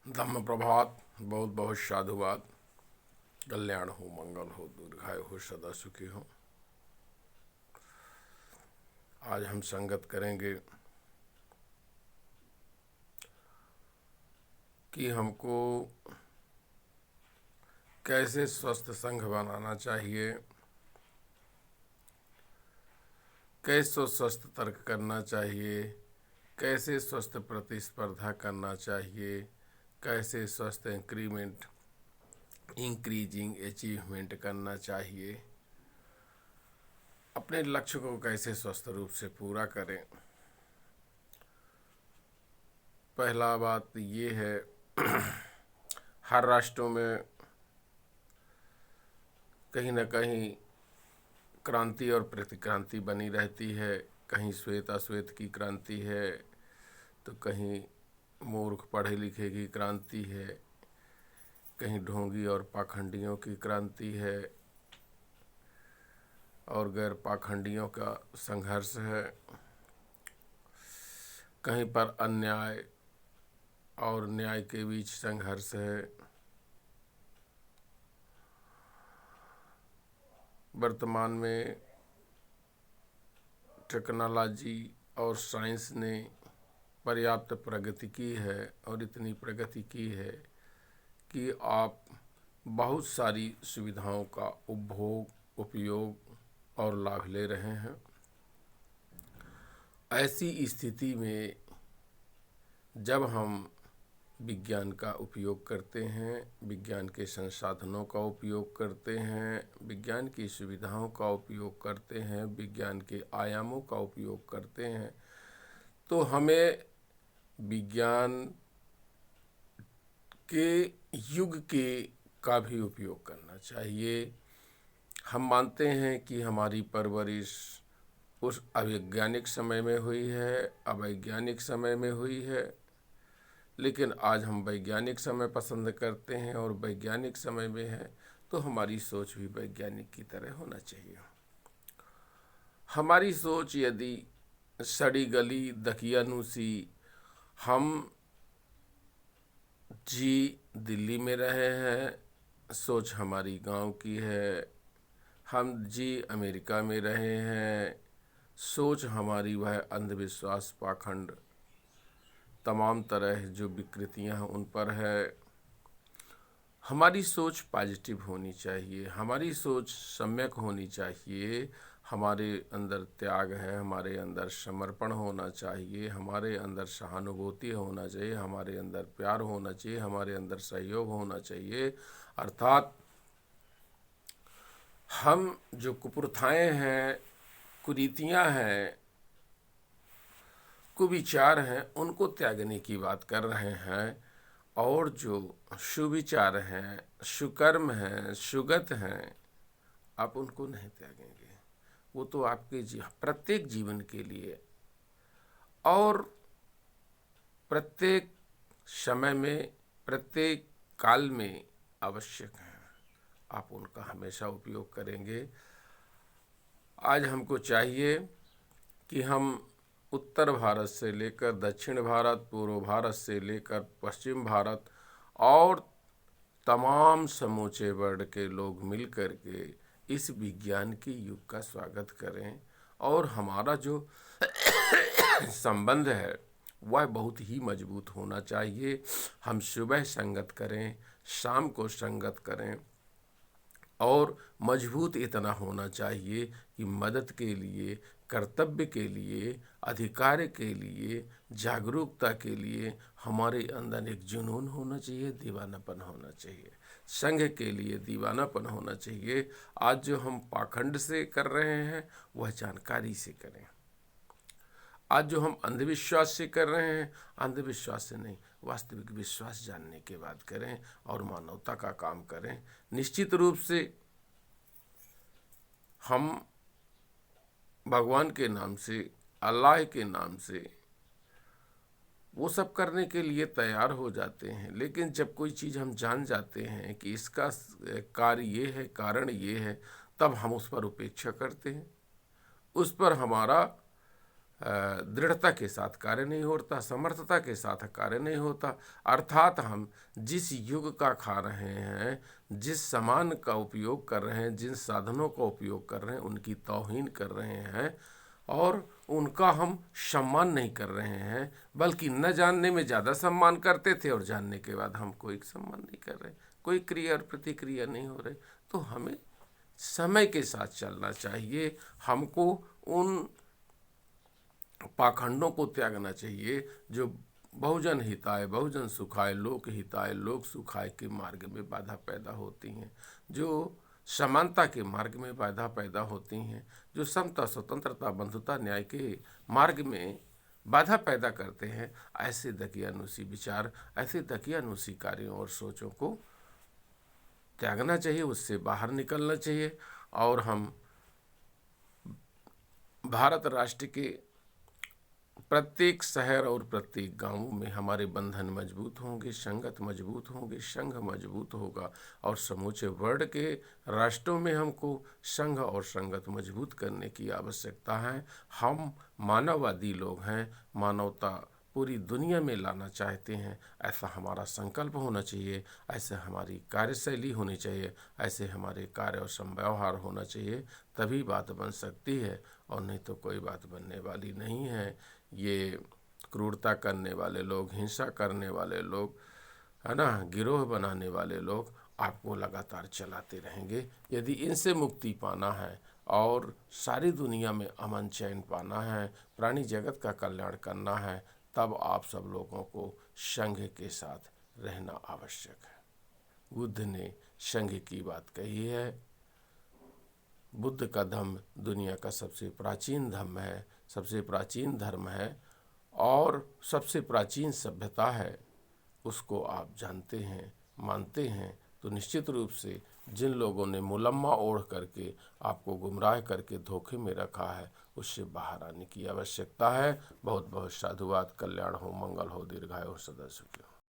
धम्म प्रभात। बहुत बहुत साधुवाद। कल्याण हो, मंगल हो, दीर्घायु हो, सदा सुखी हो। आज हम संगत करेंगे कि हमको कैसे स्वस्थ संघ बनाना चाहिए, कैसे स्वस्थ तर्क करना चाहिए, कैसे स्वस्थ प्रतिस्पर्धा करना चाहिए, कैसे स्वस्थ इंक्रीजिंग अचीवमेंट करना चाहिए, अपने लक्ष्य को कैसे स्वस्थ रूप से पूरा करें। पहला बात ये है, हर राष्ट्रों में कहीं न कहीं क्रांति और प्रतिक्रांति बनी रहती है। कहीं श्वेत अश्वेत की क्रांति है, तो कहीं मूर्ख पढ़े लिखे की क्रांति है, कहीं ढोंगी और पाखंडियों की क्रांति है और गैर पाखंडियों का संघर्ष है। कहीं पर अन्याय और न्याय के बीच संघर्ष है। वर्तमान में टेक्नोलॉजी और साइंस ने पर्याप्त प्रगति की है और इतनी प्रगति की है कि आप बहुत सारी सुविधाओं का उपभोग, उपयोग और लाभ ले रहे हैं। ऐसी स्थिति में जब हम विज्ञान का उपयोग करते हैं, विज्ञान के संसाधनों का उपयोग करते हैं, विज्ञान की सुविधाओं का उपयोग करते हैं, विज्ञान के आयामों का उपयोग करते हैं, तो हमें विज्ञान के युग के का भी उपयोग करना चाहिए। हम मानते हैं कि हमारी परवरिश उस अवैज्ञानिक समय में हुई है, अवैज्ञानिक समय में हुई है, लेकिन आज हम वैज्ञानिक समय पसंद करते हैं और वैज्ञानिक समय में है तो हमारी सोच भी वैज्ञानिक की तरह होना चाहिए। हमारी सोच यदि सड़ी गली दकियानूसी, हम जी दिल्ली में रहे हैं, सोच हमारी गांव की है, हम जी अमेरिका में रहे हैं, सोच हमारी वह अंधविश्वास पाखंड तमाम तरह जो विकृतियां हैं उन पर है। हमारी सोच पॉजिटिव होनी चाहिए, हमारी सोच सम्यक होनी चाहिए। हमारे अंदर त्याग है, हमारे अंदर समर्पण होना चाहिए, हमारे अंदर सहानुभूति होना चाहिए, हमारे अंदर प्यार होना चाहिए, हमारे अंदर सहयोग होना चाहिए। अर्थात हम जो कुप्रथाएं हैं, कुरीतियां हैं, कुविचार हैं, उनको त्यागने की बात कर रहे हैं। और जो सुविचार हैं, सुकर्म हैं, सुगत हैं, आप उनको नहीं त्यागेंगे। वो तो आपके प्रत्येक जीवन के लिए और प्रत्येक समय में, प्रत्येक काल में आवश्यक है। आप उनका हमेशा उपयोग करेंगे। आज हमको चाहिए कि हम उत्तर भारत से लेकर दक्षिण भारत, पूर्व भारत से लेकर पश्चिम भारत और तमाम समूचे वर्ल्ड के लोग मिल कर के इस विज्ञान के युग का स्वागत करें और हमारा जो संबंध है वह बहुत ही मजबूत होना चाहिए। हम सुबह संगत करें, शाम को संगत करें और मजबूत इतना होना चाहिए कि मदद के लिए, कर्तव्य के लिए, अधिकार के लिए, जागरूकता के लिए हमारे अंदर एक जुनून होना चाहिए, दीवानापन होना चाहिए। संघ के लिए दीवानापन होना चाहिए। आज जो हम पाखंड से कर रहे हैं वह जानकारी से करें। आज जो हम अंधविश्वास से कर रहे हैं, अंधविश्वास से नहीं, वास्तविक विश्वास जानने के बाद करें और मानवता का काम करें। निश्चित रूप से हम भगवान के नाम से, अल्लाह के नाम से वो सब करने के लिए तैयार हो जाते हैं, लेकिन जब कोई चीज़ हम जान जाते हैं कि इसका कार्य ये है, कारण ये है, तब हम उस पर उपेक्षा करते हैं। उस पर हमारा दृढ़ता के साथ कार्य नहीं होता, समर्थता के साथ कार्य नहीं होता। अर्थात हम जिस युग का खा रहे हैं, जिस सामान का उपयोग कर रहे हैं, जिन साधनों का उपयोग कर रहे हैं, उनकी तौहीन कर रहे हैं और उनका हम सम्मान नहीं कर रहे हैं, बल्कि न जानने में ज़्यादा सम्मान करते थे और जानने के बाद हम कोई सम्मान नहीं कर रहे, कोई क्रिया और प्रतिक्रिया नहीं हो रहे। तो हमें समय के साथ चलना चाहिए। हमको उन पाखंडों को त्यागना चाहिए जो बहुजन हिताय बहुजन सुखाय लोक हिताय लोक सुखाय के मार्ग में बाधा पैदा होती हैं, जो समानता के मार्ग में बाधा पैदा होती हैं, जो समता स्वतंत्रता बंधुता न्याय के मार्ग में बाधा पैदा करते हैं। ऐसे दकियानुसी विचार, ऐसे दकियानुसी कार्यों और सोचों को त्यागना चाहिए, उससे बाहर निकलना चाहिए। और हम भारत राष्ट्र के प्रत्येक शहर और प्रत्येक गांव में हमारे बंधन मजबूत होंगे, संगत मजबूत होंगे, संघ मजबूत होगा। और समूचे वर्ल्ड के राष्ट्रों में हमको संघ और संगत मजबूत करने की आवश्यकता है। हम मानववादी लोग हैं, मानवता पूरी दुनिया में लाना चाहते हैं। ऐसा हमारा संकल्प होना चाहिए, ऐसे हमारी कार्यशैली होनी चाहिए, ऐसे हमारे कार्य और संव्यवहार होना चाहिए, तभी बात बन सकती है, और नहीं तो कोई बात बनने वाली नहीं है। ये क्रूरता करने वाले लोग, हिंसा करने वाले लोग, है ना, गिरोह बनाने वाले लोग आपको लगातार चलाते रहेंगे। यदि इनसे मुक्ति पाना है और सारी दुनिया में अमन चैन पाना है, प्राणी जगत का कल्याण करना है, तब आप सब लोगों को संघ के साथ रहना आवश्यक है। बुद्ध ने संघ की बात कही है। बुद्ध का धम्म दुनिया का सबसे प्राचीन धम्म है, सबसे प्राचीन धर्म है और सबसे प्राचीन सभ्यता है। उसको आप जानते हैं, मानते हैं, तो निश्चित रूप से जिन लोगों ने मुलम्मा ओढ़ करके आपको गुमराह करके धोखे में रखा है, उससे बाहर आने की आवश्यकता है। बहुत बहुत साधुवाद। कल्याण हो, मंगल हो, दीर्घायु हो, सदा सुखी हो।